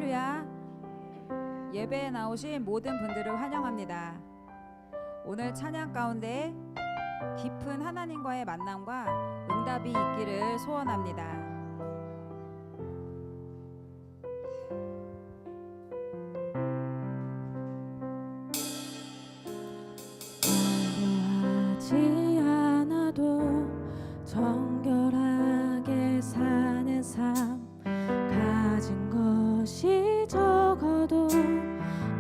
할렐루야. 예배에 나오신 모든 분들을 환영합니다. 오늘 찬양 가운데 깊은 하나님과의 만남과 응답이 있기를 소원합니다. 완고하지 않아도 정결하게 사는 삶, 가진 것이 적어도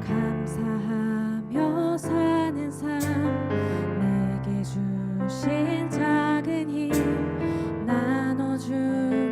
감사하며 사는 삶, 내게 주신 작은 힘 나눠주며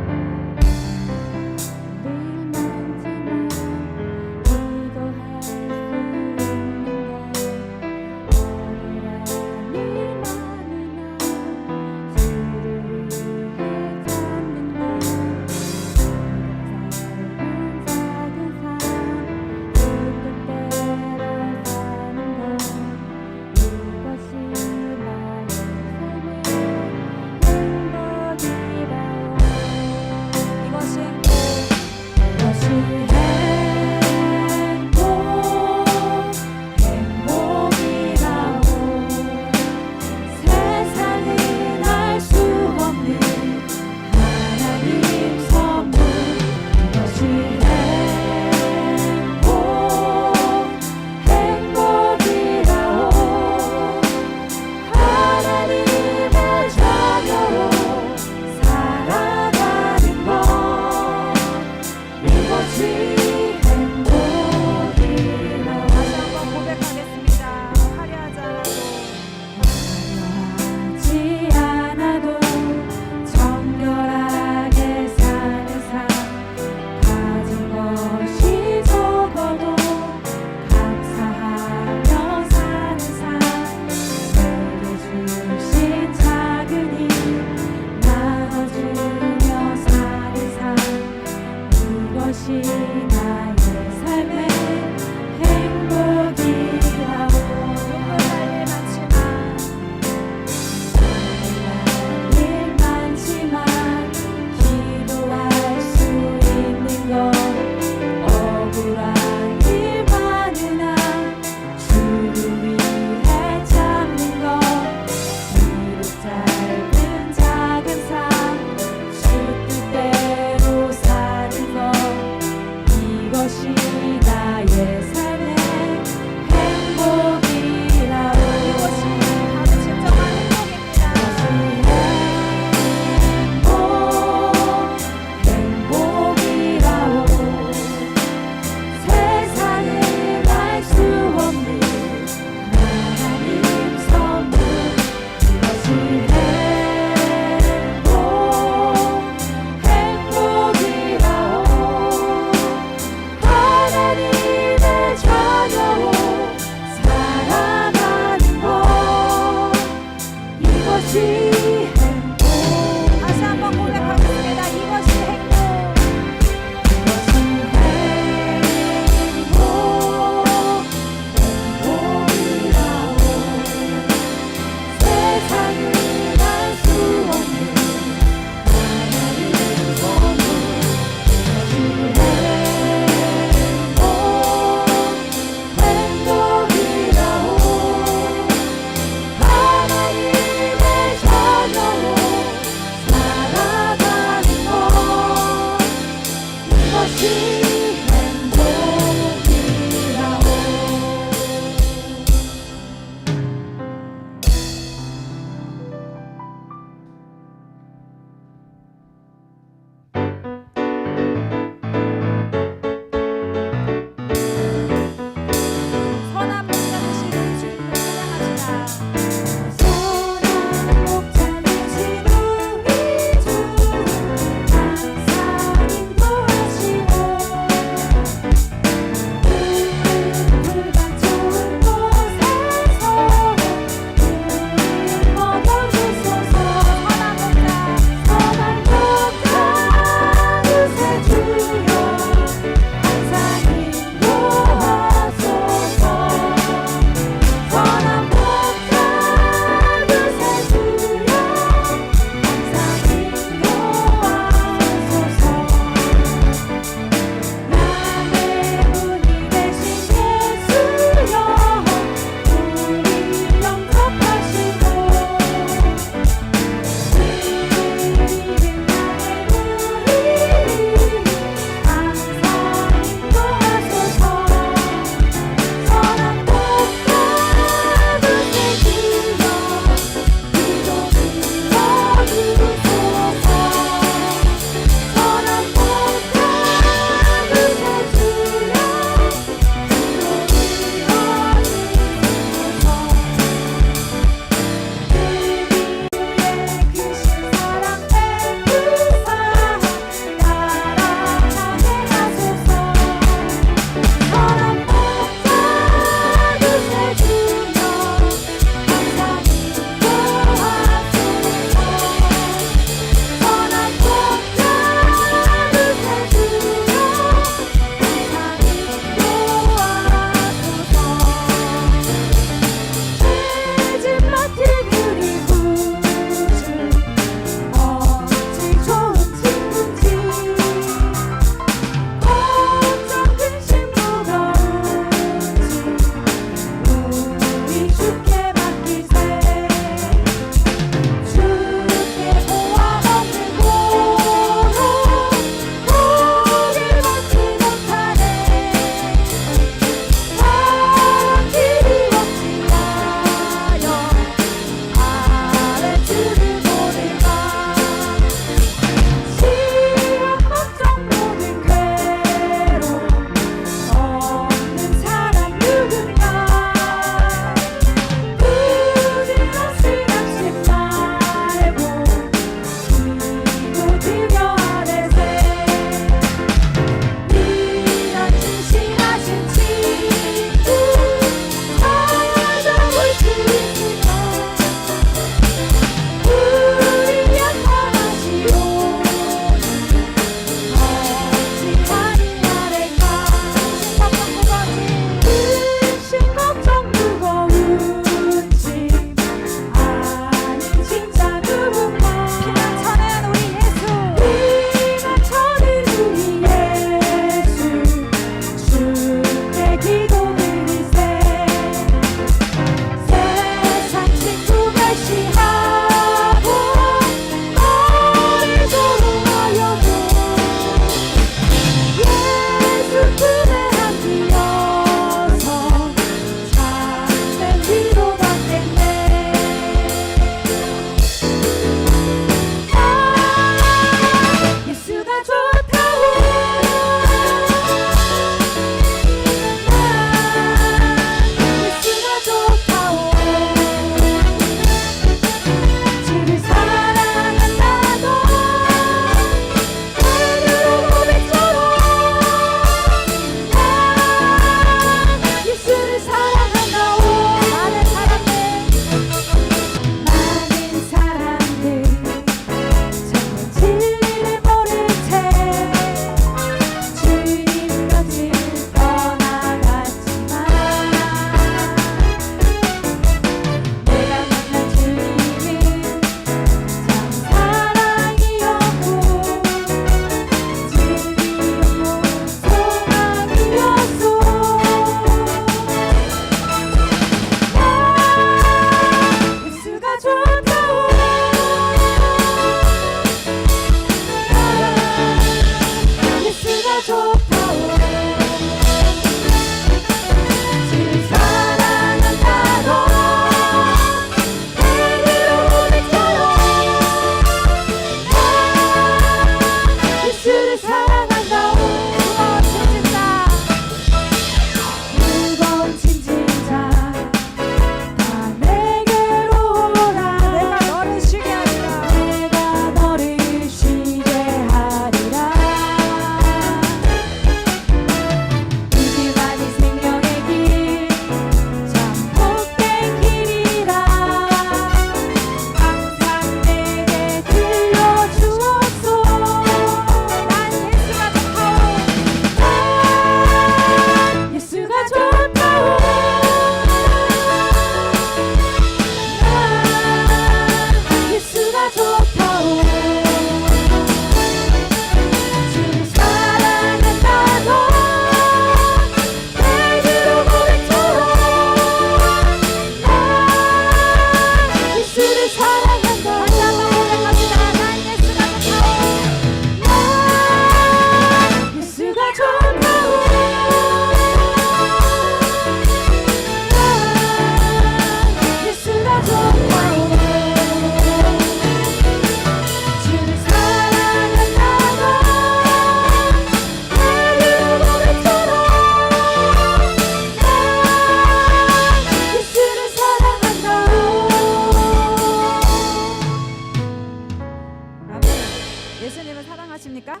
사랑하십니까?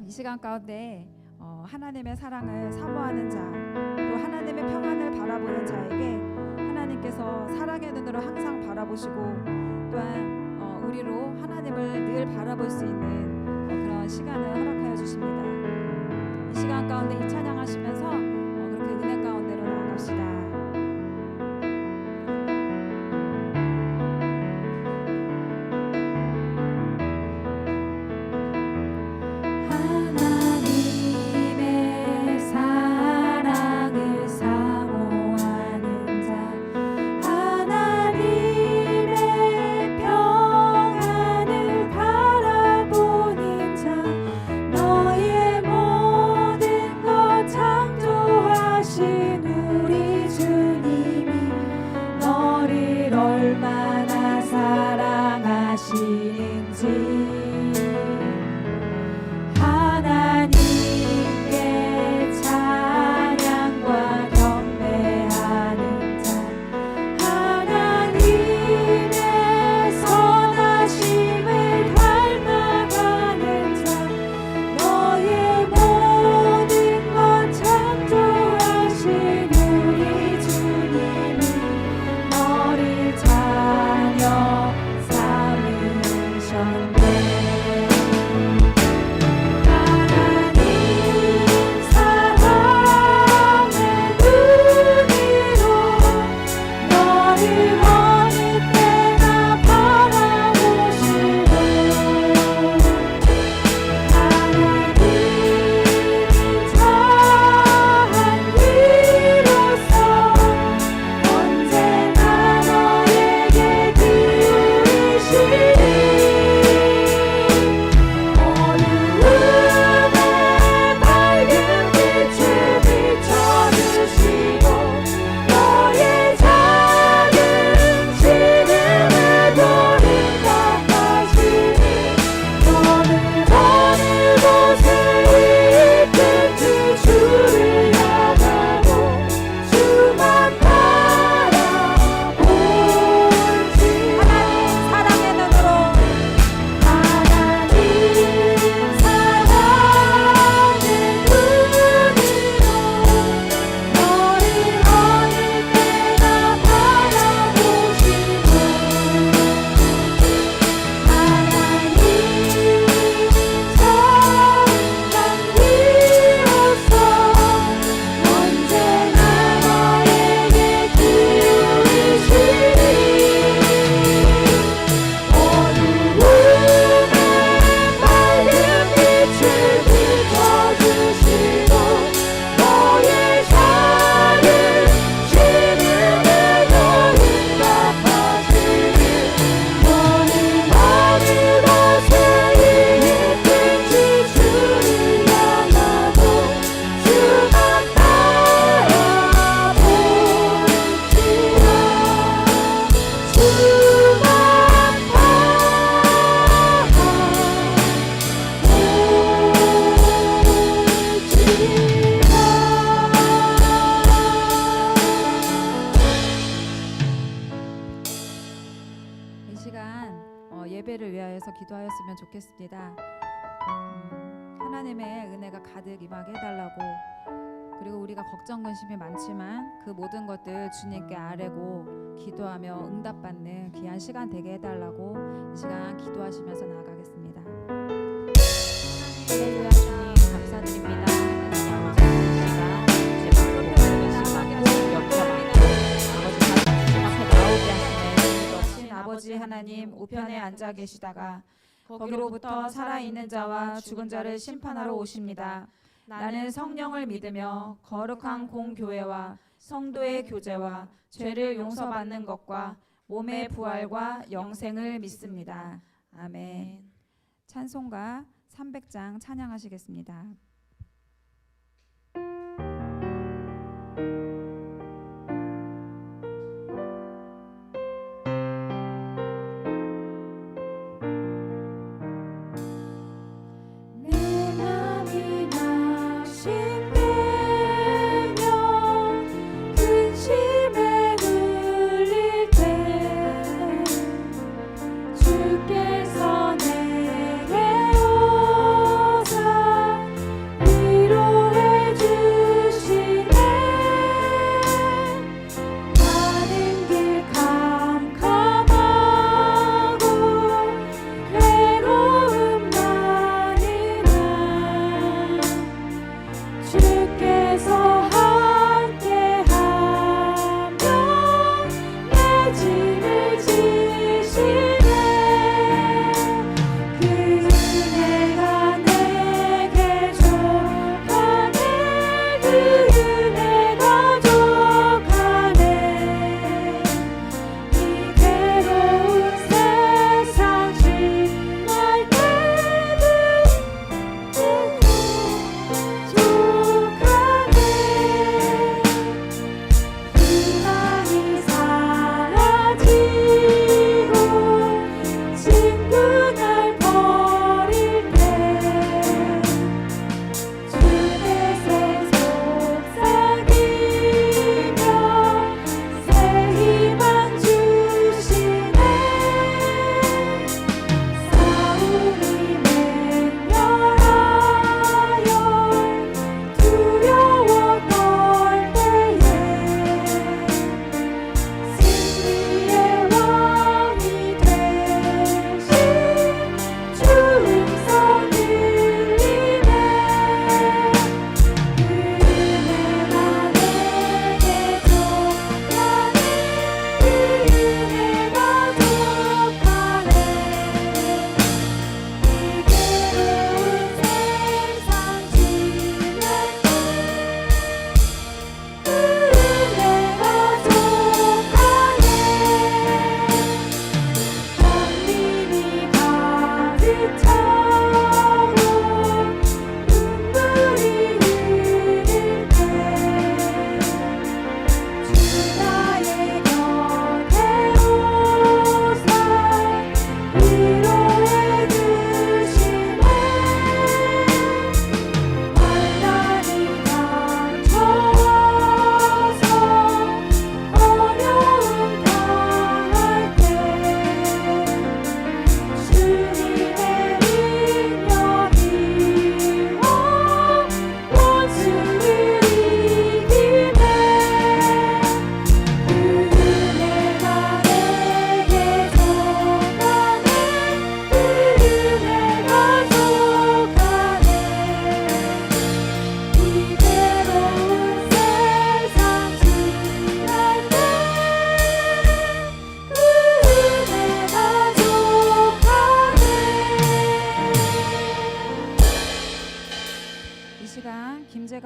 이 시간 가운데 하나님의 사랑을 사모하는 자, 또 하나님의 평안을 바라보는 자에게 하나님께서 사랑의 눈으로 항상 바라보시고 또한 우리로 하나님을 늘 바라볼 수 있는 그런 시간을 허락하여 주십니다. 이 시간 가운데 이 찬양하시면서 그렇게 은혜 가운데로 나아갑시다. 하나님의 사랑을 사모하는 자, 하나님의 평안을 바라보는 자, 너의 모든 것 창조하신 우리 주님이 너를 얼마나 사랑하시는지 하나님께 찬양과 경배하는 자, 하나님의 선하심을 닮아가는 자, 너의 모든 것 창조하신 우리 주님이 너를 자녀 삼으셨네. 예배를 위하여서 기도하였으면 좋겠습니다. 하나님의 은혜가 가득 임하게 해달라고, 그리고 우리가 걱정 근심이 많지만 그 모든 것들 주님께 아뢰고 기도하며 응답받는 귀한 시간 되게 해달라고 이 시간 기도하시면서 나아가겠습니다. 할렐루야. 주님 감사드립니다. 아버지 하나님, 우편에 앉아 계시다가 거기로부터 살아있는 자와 죽은 자를 심판하러 오십니다. 나는 성령을 믿으며 거룩한 공교회와 성도의 교제와 죄를 용서받는 것과 몸의 부활과 영생을 믿습니다. 아멘. 찬송가 300장 찬양하시겠습니다. 주께서 내게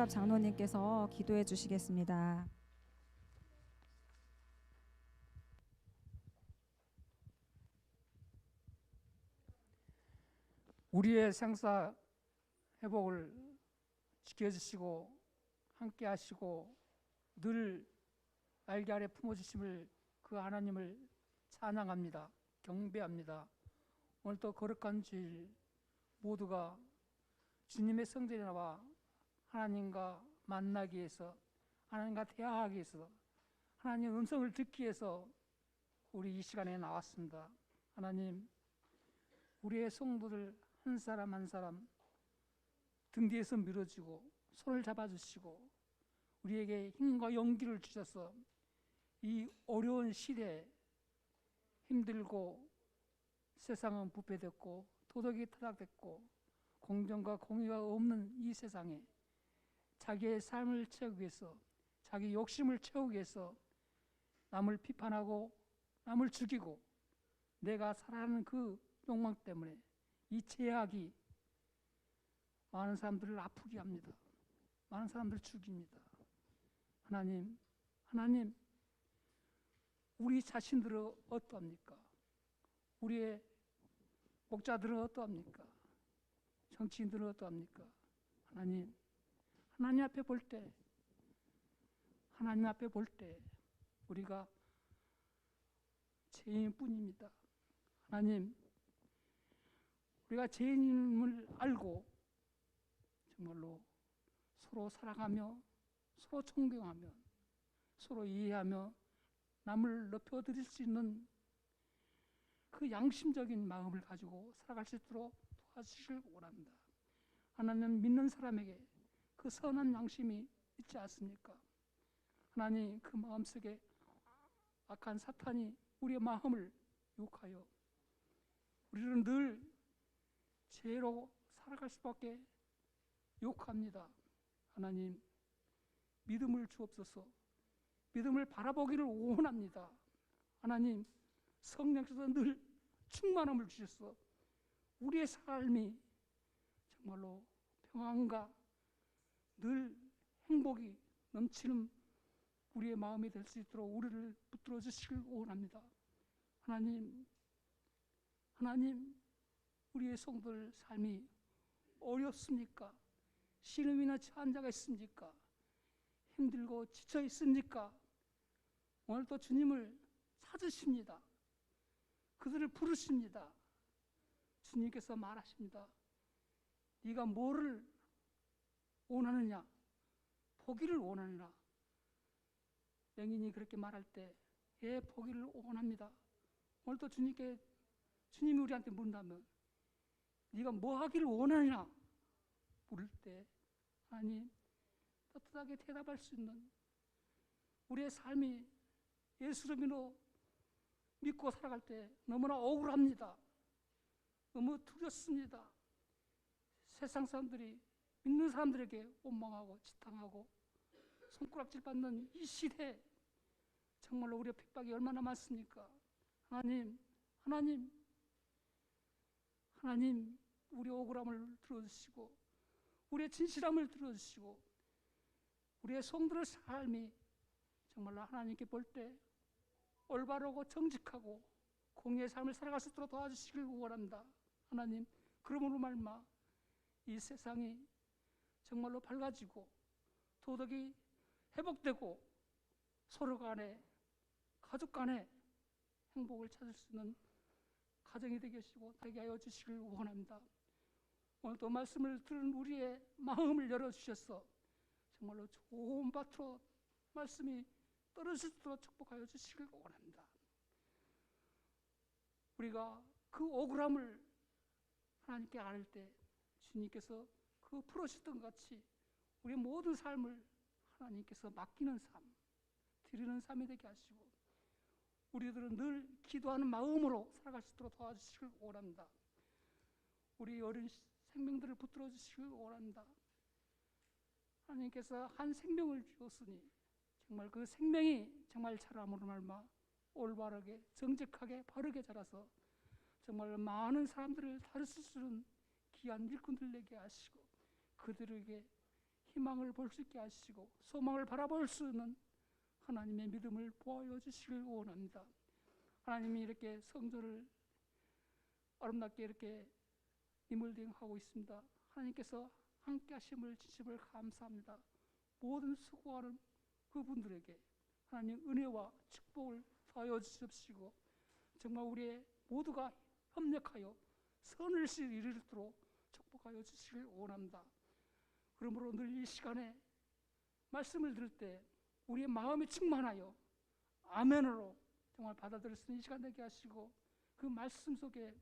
이세갑 장로님께서 기도해 주시겠습니다. 우리의 생사 회복을 지켜주시고 함께 하시고 늘 날개 아래 품어주심을 그 하나님을 찬양합니다. 경배합니다. 오늘도 거룩한 주일 모두가 주님의 성전에 나와 하나님과 만나기 위해서, 하나님과 대화하기 위해서, 하나님의 음성을 듣기 위해서 우리 이 시간에 나왔습니다. 하나님, 우리의 성도들 한 사람 한 사람 등 뒤에서 밀어주고 손을 잡아주시고 우리에게 힘과 용기를 주셔서 이 어려운 시대에 힘들고 세상은 부패됐고 도덕이 타락됐고 공정과 공의가 없는 이 세상에 자기의 삶을 채우기 위해서, 자기 욕심을 채우기 위해서 남을 비판하고 남을 죽이고 내가 살아가는 그 욕망 때문에 이 죄악이 많은 사람들을 아프게 합니다. 많은 사람들을 죽입니다. 하나님, 우리 자신들은 어떠합니까? 우리의 목자들은 어떠합니까? 정치인들은 어떠합니까? 하나님 앞에 볼 때, 우리가 죄인뿐입니다. 하나님, 우리가 죄인임을 알고 정말로 서로 사랑하며 서로 존경하며 서로 이해하며 남을 높여드릴 수 있는 그 양심적인 마음을 가지고 살아갈 수 있도록 도와주시길 원합니다. 하나님, 믿는 사람에게 그 선한 양심이 있지 않습니까? 하나님, 그 마음속에 악한 사탄이 우리의 마음을 유혹하여 우리를 늘 죄로 살아갈 수밖에 유혹합니다. 하나님, 믿음을 주옵소서. 믿음을 바라보기를 원합니다. 하나님, 성령께서 늘 충만함을 주셔서 우리의 삶이 정말로 평안과 늘 행복이 넘치는 우리의 마음이 될 수 있도록 우리를 붙들어 주시길 원합니다. 하나님, 우리의 성도들 삶이 어렵습니까? 신음이나 처한 자가 있습니까? 힘들고 지쳐 있습니까? 오늘도 주님을 찾으십니다. 그들을 부르십니다. 주님께서 말하십니다. 네가 뭐를 원하느냐? 보기를 원하느냐? 명인이 그렇게 말할 때 예, 보기를 원합니다. 오늘도 주님이 우리한테 물은다면 네가 뭐 하기를 원하느냐? 물을 때 하나님 따뜻하게 대답할 수 있는 우리의 삶이 예수를 믿고 살아갈 때 너무나 억울합니다. 너무 두렵습니다. 세상 사람들이 믿는 사람들에게 원망하고 지탕하고 손가락질 받는 이 시대에 정말로 우리의 핍박이 얼마나 많습니까? 하나님, 우리의 억울함을 들어주시고 우리의 진실함을 들어주시고 우리의 성도의 삶이 정말로 하나님께 볼 때 올바르고 정직하고 공의의 삶을 살아갈 수 있도록 도와주시길 원합니다. 하나님, 그러므로 말마 이 세상이 정말로 밝아지고 도덕이 회복되고 서로 간에 가족 간에 행복을 찾을 수 있는 가정이 되게 하여 주시길 원합니다. 오늘도 말씀을 들은 우리의 마음을 열어주셔서 정말로 좋은 밭으로 말씀이 떨어질 수 있도록 축복하여 주시길 원합니다. 우리가 그 억울함을 하나님께 안을 때 주님께서 그 풀어주셨던 것 같이 우리의 모든 삶을 하나님께서 맡기는 삶, 드리는 삶이 되게 하시고 우리들은 늘 기도하는 마음으로 살아갈 수 있도록 도와주시길 원합니다. 우리 어린 생명들을 붙들어 주시길 원합니다. 하나님께서 한 생명을 주었으니 정말 그 생명이 정말 자람으로 말마 올바르게 정직하게 바르게 자라서 정말 많은 사람들을 다루실 수 있는 귀한 일꾼들 되게 하시고 그들에게 희망을 볼 수 있게 하시고 소망을 바라볼 수 있는 하나님의 믿음을 보여 주시길 원합니다. 하나님이 이렇게 성전을 아름답게 이렇게 리모델링하고 있습니다. 하나님께서 함께 하심을 진심을 감사합니다. 모든 수고하는 그분들에게 하나님 은혜와 축복을 더하여 주십시고 정말 우리 모두가 협력하여 선을 이루도록 축복하여 주시길 원합니다. 그러므로 늘 이 시간에 말씀을 들을 때 우리의 마음이 충만하여 아멘으로 정말 받아들일 수 있는 시간 되게 하시고 그 말씀 속에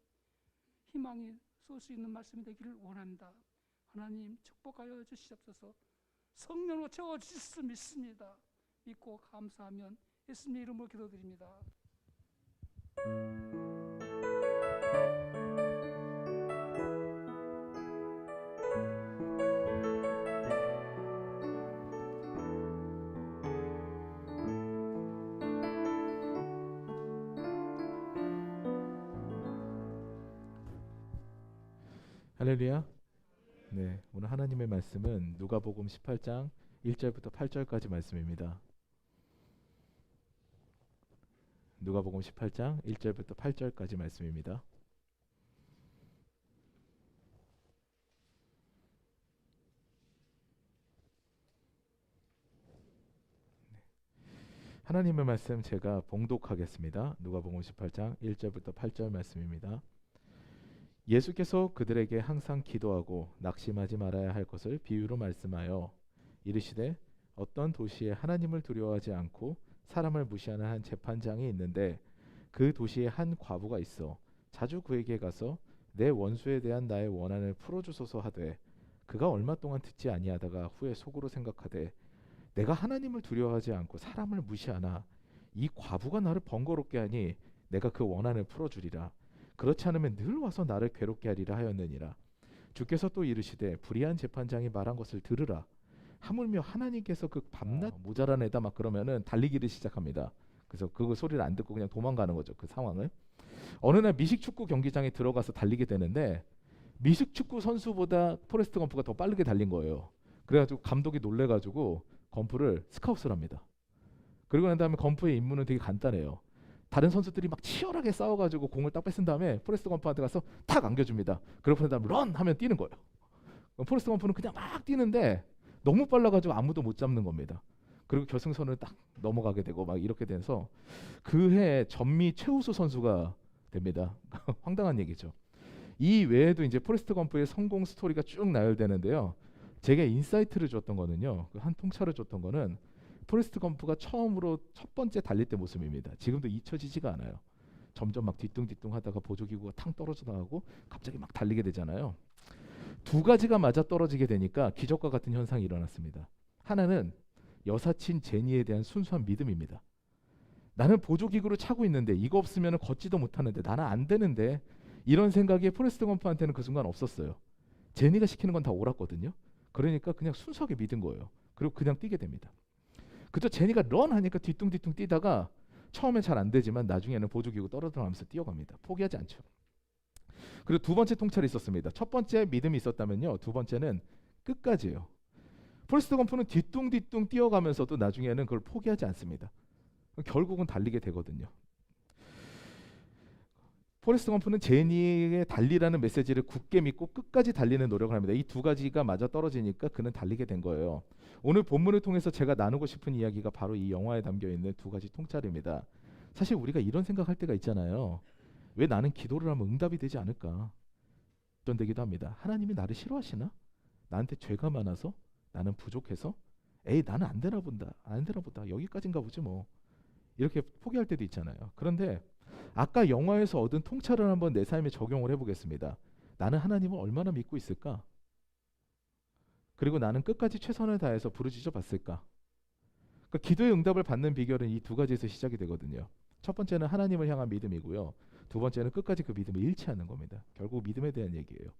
희망이 쏠 수 있는 말씀이 되기를 원합니다. 하나님 축복하여 주시옵소서. 성령으로 채워주실 수 믿습니다. 믿고 감사하면 예수님의 이름으로 기도드립니다. 할렐루야. 네, 오늘 하나님의 말씀은 누가복음 18장 1절부터 8절까지 말씀입니다. 누가복음 18장 1절부터 8절까지 말씀입니다. 하나님의 말씀 제가 봉독하겠습니다. 누가복음 18장 1절부터 8절 말씀입니다. 예수께서 그들에게 항상 기도하고 낙심하지 말아야 할 것을 비유로 말씀하여 이르시되 어떤 도시에 하나님을 두려워하지 않고 사람을 무시하는 한 재판장이 있는데 그 도시에 한 과부가 있어 자주 그에게 가서 내 원수에 대한 나의 원한을 풀어주소서 하되 그가 얼마 동안 듣지 아니하다가 후에 속으로 생각하되 내가 하나님을 두려워하지 않고 사람을 무시하나 이 과부가 나를 번거롭게 하니 내가 그 원한을 풀어주리라. 그렇지 않으면 늘 와서 나를 괴롭게 하리라 하였느니라. 주께서 또 이르시되 불의한 재판장이 말한 것을 들으라. 하물며 하나님께서 그 밤낮 모자란 애다 막 그러면은 달리기를 시작합니다. 그래서 그 소리를 안 듣고 그냥 도망가는 거죠. 그 상황을. 어느 날 미식축구 경기장에 들어가서 달리게 되는데 미식축구 선수보다 포레스트 검프가 더 빠르게 달린 거예요. 그래가지고 감독이 놀래가지고 검프를 스카웃을 합니다. 그리고 난 다음에 검프의 임무는 되게 간단해요. 다른 선수들이 막 치열하게 싸워가지고 공을 딱 뺏은 다음에 포레스트 검프한테 가서 탁 안겨줍니다. 그러고 난 다음에 런 하면 뛰는 거예요. 포레스트 검프는 그냥 막 뛰는데 너무 빨라가지고 아무도 못 잡는 겁니다. 그리고 결승선을 딱 넘어가게 되고 막 이렇게 돼서 그해 전미 최우수 선수가 됩니다. 황당한 얘기죠. 이 외에도 이제 포레스트 검프의 성공 스토리가 쭉 나열되는데요. 제게 인사이트를 줬던 거는요. 한 통찰을 줬던 거는 포레스트 검프가 처음으로 첫 번째 달릴 때 모습입니다. 지금도 잊혀지지가 않아요. 점점 막 뒤뚱뒤뚱 하다가 보조기구가 탕 떨어져 나가고 갑자기 막 달리게 되잖아요. 두 가지가 맞아 떨어지게 되니까 기적과 같은 현상이 일어났습니다. 하나는 여사친 제니에 대한 순수한 믿음입니다. 나는 보조기구를 차고 있는데 이거 없으면 걷지도 못하는데 나는 안 되는데 이런 생각이 포레스트 검프한테는 그 순간 없었어요. 제니가 시키는 건 다 옳았거든요. 그러니까 그냥 순수하게 믿은 거예요. 그리고 그냥 뛰게 됩니다. 그저 제니가 런 하니까 뒤뚱뒤뚱 뛰다가 처음엔 잘 안 되지만 나중에는 보조기구 떨어져가면서 뛰어갑니다. 포기하지 않죠. 그리고 두 번째 통찰이 있었습니다. 첫 번째 믿음이 있었다면요. 두 번째는 끝까지예요. 포레스트 검프는 뒤뚱뒤뚱 뛰어가면서도 나중에는 그걸 포기하지 않습니다. 결국은 달리게 되거든요. 포레스트 검프는 제니의 달리라는 메시지를 굳게 믿고 끝까지 달리는 노력을 합니다. 이 두 가지가 맞아 떨어지니까 그는 달리게 된 거예요. 오늘 본문을 통해서 제가 나누고 싶은 이야기가 바로 이 영화에 담겨있는 두 가지 통찰입니다. 사실 우리가 이런 생각할 때가 있잖아요. 왜 나는 기도를 하면 응답이 되지 않을까? 전되기도 합니다. 하나님이 나를 싫어하시나? 나한테 죄가 많아서? 나는 부족해서? 에이 나는 안 되나 본다. 안 되나 보다. 여기까지인가 보지 뭐. 이렇게 포기할 때도 있잖아요. 그런데 아까 영화에서 얻은 통찰을 한번 내 삶에 적용을 해보겠습니다. 나는 하나님을 얼마나 믿고 있을까? 그리고 나는 끝까지 최선을 다해서 부르짖어 봤을까? 그러니까 기도의 응답을 받는 비결은 이 두 가지에서 시작이 되거든요. 첫 번째는 하나님을 향한 믿음이고요. 두 번째는 끝까지 그 믿음을 잃지 않는 겁니다. 결국 믿음에 대한 얘기예요.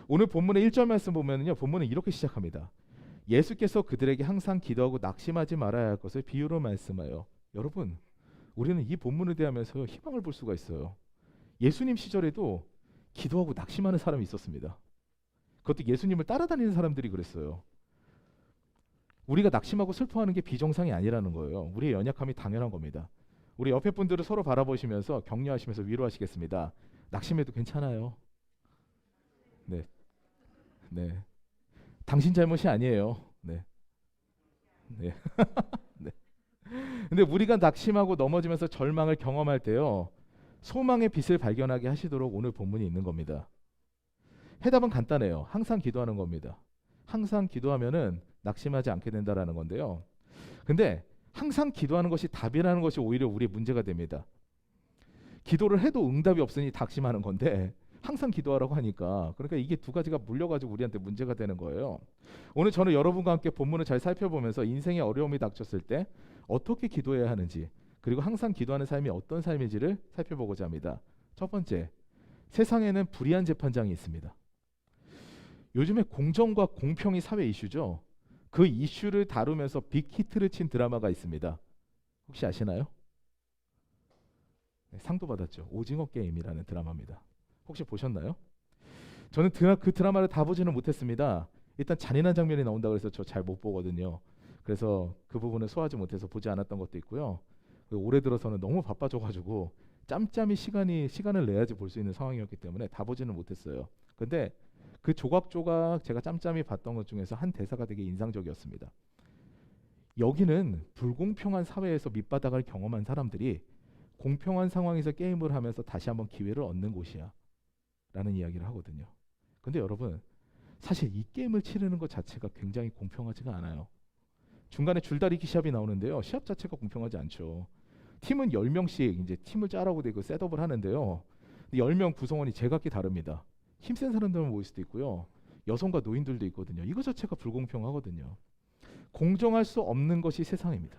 오늘 본문의 1절 말씀 보면은요. 본문은 이렇게 시작합니다. 예수께서 그들에게 항상 기도하고 낙심하지 말아야 할 것을 비유로 말씀하여. 여러분, 우리는 이 본문을 대하면서 희망을 볼 수가 있어요. 예수님 시절에도 기도하고 낙심하는 사람이 있었습니다. 그것도 예수님을 따라다니는 사람들이 그랬어요. 우리가 낙심하고 슬퍼하는 게 비정상이 아니라는 거예요. 우리의 연약함이 당연한 겁니다. 우리 옆에 분들을 서로 바라보시면서 격려하시면서 위로하시겠습니다. 낙심해도 괜찮아요. 네, 네. 당신 잘못이 아니에요. 네, 네, 네. 근데 우리가 낙심하고 넘어지면서 절망을 경험할 때요, 소망의 빛을 발견하게 하시도록 오늘 본문이 있는 겁니다. 해답은 간단해요. 항상 기도하는 겁니다. 항상 기도하면은 낙심하지 않게 된다라는 건데요. 근데 항상 기도하는 것이 답이라는 것이 오히려 우리의 문제가 됩니다. 기도를 해도 응답이 없으니 낙심하는 건데 항상 기도하라고 하니까, 그러니까 이게 두 가지가 물려가지고 우리한테 문제가 되는 거예요. 오늘 저는 여러분과 함께 본문을 잘 살펴보면서 인생의 어려움이 닥쳤을 때 어떻게 기도해야 하는지, 그리고 항상 기도하는 삶이 어떤 삶인지를 살펴보고자 합니다. 첫 번째, 세상에는 불의한 재판장이 있습니다. 요즘에 공정과 공평이 사회 이슈죠. 그 이슈를 다루면서 빅히트를 친 드라마가 있습니다. 혹시 아시나요? 네, 상도 받았죠. 오징어 게임이라는 드라마입니다. 혹시 보셨나요? 저는 그 드라마를 다 보지는 못했습니다. 일단 잔인한 장면이 나온다고 해서 저 잘 못 보거든요. 그래서 그 부분을 소화하지 못해서 보지 않았던 것도 있고요. 올해 들어서는 너무 바빠져가지고 짬짬이 시간을 내야지 볼 수 있는 상황이었기 때문에 다 보지는 못했어요. 근데 그 조각조각 제가 짬짬이 봤던 것 중에서 한 대사가 되게 인상적이었습니다. 여기는 불공평한 사회에서 밑바닥을 경험한 사람들이 공평한 상황에서 게임을 하면서 다시 한번 기회를 얻는 곳이야 라는 이야기를 하거든요. 근데 여러분, 사실 이 게임을 치르는 것 자체가 굉장히 공평하지가 않아요. 중간에 줄다리기 시합이 나오는데요, 시합 자체가 공평하지 않죠. 팀은 10명씩 이제 팀을 짜라고 되고 셋업을 하는데요, 10명 구성원이 제각기 다릅니다. 힘센 사람들만 모일 수도 있고요, 여성과 노인들도 있거든요. 이거 자체가 불공평하거든요. 공정할 수 없는 것이 세상입니다.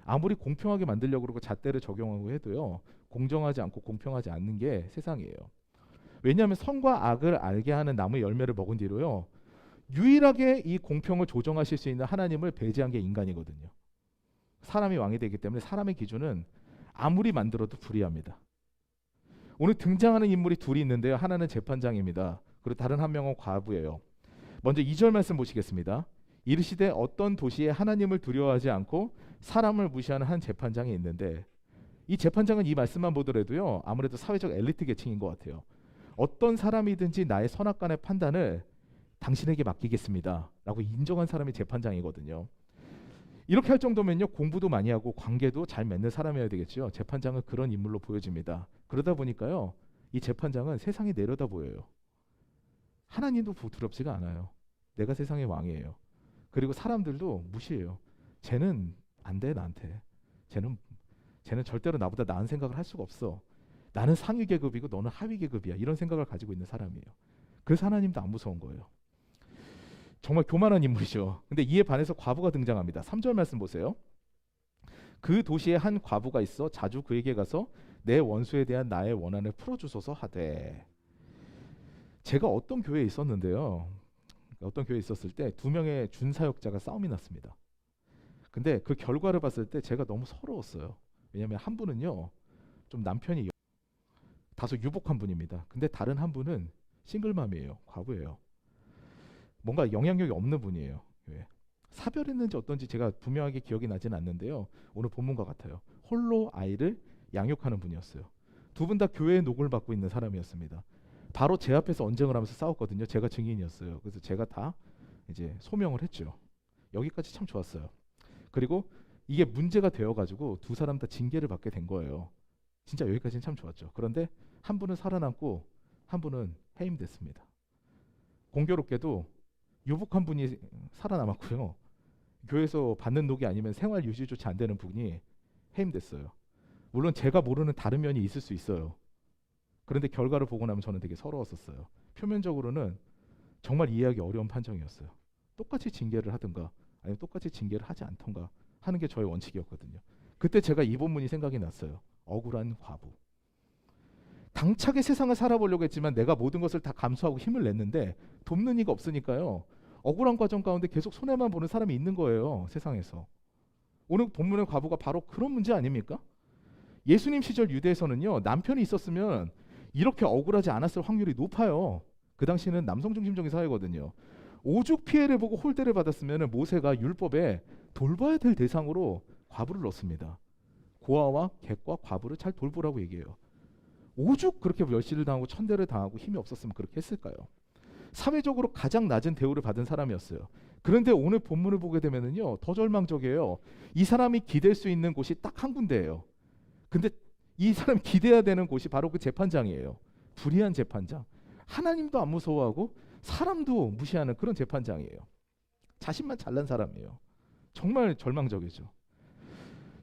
아무리 공평하게 만들려고 그러고 잣대를 적용하고 해도요, 공정하지 않고 공평하지 않는 게 세상이에요. 왜냐하면 선과 악을 알게 하는 나무의 열매를 먹은 뒤로요, 유일하게 이 공평을 조정하실 수 있는 하나님을 배제한 게 인간이거든요. 사람이 왕이 되기 때문에 사람의 기준은 아무리 만들어도 불이합니다. 오늘 등장하는 인물이 둘이 있는데요, 하나는 재판장입니다. 그리고 다른 한 명은 과부예요. 먼저 2절 말씀 보시겠습니다. 이르시되 어떤 도시에 하나님을 두려워하지 않고 사람을 무시하는 한 재판장이 있는데, 이 재판장은 이 말씀만 보더라도요, 아무래도 사회적 엘리트 계층인 것 같아요. 어떤 사람이든지 나의 선악간의 판단을 당신에게 맡기겠습니다 라고 인정한 사람이 재판장이거든요. 이렇게 할 정도면요, 공부도 많이 하고 관계도 잘 맺는 사람이어야 되겠죠. 재판장은 그런 인물로 보여집니다. 그러다 보니까요, 이 재판장은 세상이 내려다 보여요. 하나님도 두렵지가 않아요. 내가 세상의 왕이에요. 그리고 사람들도 무시해요. 쟤는 안 돼, 나한테. 쟤는 절대로 나보다 나은 생각을 할 수가 없어. 나는 상위 계급이고 너는 하위 계급이야. 이런 생각을 가지고 있는 사람이에요. 그래서 하나님도 안 무서운 거예요. 정말 교만한 인물이죠. 근데 이에 반해서 과부가 등장합니다. 3절 말씀 보세요. 그 도시에 한 과부가 있어 자주 그에게 가서 내 원수에 대한 나의 원한을 풀어주소서 하되. 제가 어떤 교회에 있었는데요, 어떤 교회에 있었을 때 두 명의 준사역자가 싸움이 났습니다. 근데 그 결과를 봤을 때 제가 너무 서러웠어요. 왜냐하면 한 분은요, 좀 남편이 다소 유복한 분입니다. 근데 다른 한 분은 싱글맘이에요. 과부예요. 뭔가 영향력이 없는 분이에요. 왜? 사별했는지 어떤지 제가 분명하게 기억이 나지는 않는데요, 오늘 본문과 같아요. 홀로 아이를 양육하는 분이었어요. 두 분 다 교회의 녹을 받고 있는 사람이었습니다. 바로 제 앞에서 언쟁을 하면서 싸웠거든요. 제가 증인이었어요. 그래서 제가 다 이제 소명을 했죠. 여기까지 참 좋았어요. 그리고 이게 문제가 되어가지고 두 사람 다 징계를 받게 된 거예요. 진짜 여기까지는 참 좋았죠. 그런데 한 분은 살아남고 한 분은 해임됐습니다. 공교롭게도 유복한 분이 살아남았고요, 교회에서 받는 녹이 아니면 생활 유지조차 안 되는 분이 해임됐어요. 물론 제가 모르는 다른 면이 있을 수 있어요. 그런데 결과를 보고 나면 저는 되게 서러웠었어요. 표면적으로는 정말 이해하기 어려운 판정이었어요. 똑같이 징계를 하든가 아니면 똑같이 징계를 하지 않던가 하는 게 저의 원칙이었거든요. 그때 제가 이 본문이 생각이 났어요. 억울한 과부. 당차게 세상을 살아보려고 했지만 내가 모든 것을 다 감수하고 힘을 냈는데 돕는 이가 없으니까요, 억울한 과정 가운데 계속 손해만 보는 사람이 있는 거예요, 세상에서. 오늘 본문의 과부가 바로 그런 문제 아닙니까? 예수님 시절 유대에서는요, 남편이 있었으면 이렇게 억울하지 않았을 확률이 높아요. 그 당시는 남성 중심적인 사회거든요. 오죽 피해를 보고 홀대를 받았으면 모세가 율법에 돌봐야 될 대상으로 과부를 넣습니다. 고아와 객과 과부를 잘 돌보라고 얘기해요. 오죽 그렇게 멸시를 당하고 천대를 당하고 힘이 없었으면 그렇게 했을까요? 사회적으로 가장 낮은 대우를 받은 사람이었어요. 그런데 오늘 본문을 보게 되면은요, 더 절망적이에요. 이 사람이 기댈 수 있는 곳이 딱 한 군데예요. 근데 이 사람이 기대야 되는 곳이 바로 그 재판장이에요. 불의한 재판장. 하나님도 안 무서워하고 사람도 무시하는 그런 재판장이에요. 자신만 잘난 사람이에요. 정말 절망적이죠.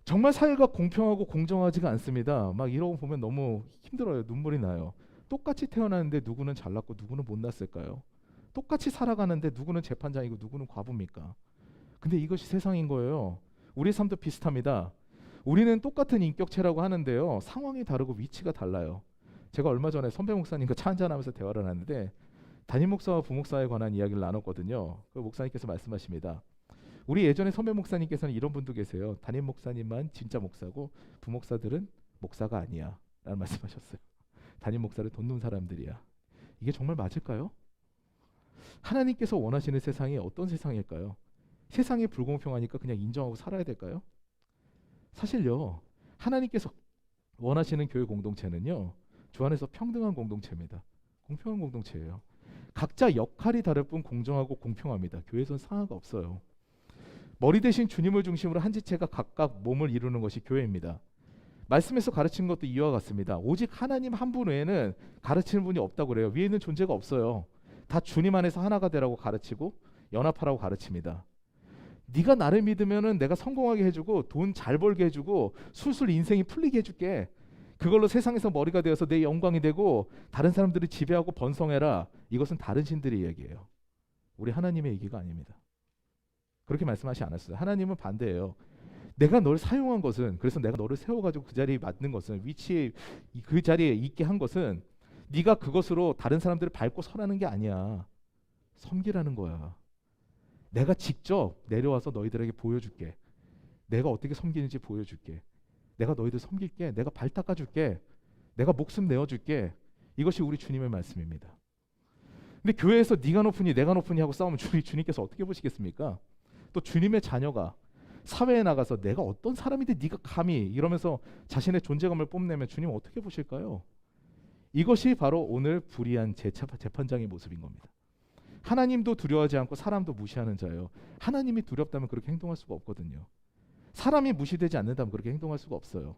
정말 사회가 공평하고 공정하지가 않습니다. 막 이러고 보면 너무 힘들어요. 눈물이 나요. 똑같이 태어났는데 누구는 잘났고 누구는 못났을까요? 똑같이 살아가는데 누구는 재판장이고 누구는 과부입니까? 근데 이것이 세상인 거예요. 우리 삶도 비슷합니다. 우리는 똑같은 인격체라고 하는데요, 상황이 다르고 위치가 달라요. 제가 얼마 전에 선배 목사님과 차 한잔하면서 대화를 하는데 담임 목사와 부목사에 관한 이야기를 나눴거든요. 그 목사님께서 말씀하십니다. 우리 예전에 선배 목사님께서는 이런 분도 계세요. 담임 목사님만 진짜 목사고 부목사들은 목사가 아니야 라는 말씀하셨어요. 담임 목사를 돕는 사람들이야. 이게 정말 맞을까요? 하나님께서 원하시는 세상이 어떤 세상일까요? 세상이 불공평하니까 그냥 인정하고 살아야 될까요? 사실요, 하나님께서 원하시는 교회 공동체는요, 주 안에서 평등한 공동체입니다. 공평한 공동체예요. 각자 역할이 다를 뿐 공정하고 공평합니다. 교회에선 상하가 없어요. 머리 대신 주님을 중심으로 한 지체가 각각 몸을 이루는 것이 교회입니다. 말씀에서 가르치는 것도 이와 같습니다. 오직 하나님 한 분 외에는 가르치는 분이 없다고 그래요. 위에는 존재가 없어요. 다 주님 안에서 하나가 되라고 가르치고 연합하라고 가르칩니다. 네가 나를 믿으면은 내가 성공하게 해주고 돈 잘 벌게 해주고 술술 인생이 풀리게 해줄게. 그걸로 세상에서 머리가 되어서 내 영광이 되고 다른 사람들을 지배하고 번성해라. 이것은 다른 신들의 이야기예요. 우리 하나님의 얘기가 아닙니다. 그렇게 말씀하시지 않았어요. 하나님은 반대예요. 내가 널 사용한 것은, 그래서 내가 너를 세워가지고 그 자리에 맞는 것은, 위치에 그 자리에 있게 한 것은 네가 그것으로 다른 사람들을 밟고 서라는 게 아니야. 섬기라는 거야. 내가 직접 내려와서 너희들에게 보여줄게. 내가 어떻게 섬기는지 보여줄게. 내가 너희들 섬길게. 내가 발 닦아줄게. 내가 목숨 내어줄게. 이것이 우리 주님의 말씀입니다. 근데 교회에서 네가 높으니 내가 높으니 하고 싸우면 주님께서 어떻게 보시겠습니까? 또 주님의 자녀가 사회에 나가서 내가 어떤 사람인데 네가 감히 이러면서 자신의 존재감을 뽐내면 주님 어떻게 보실까요? 이것이 바로 오늘 불의한 재판장의 모습인 겁니다. 하나님도 두려워하지 않고 사람도 무시하는 자예요. 하나님이 두렵다면 그렇게 행동할 수가 없거든요. 사람이 무시되지 않는다면 그렇게 행동할 수가 없어요.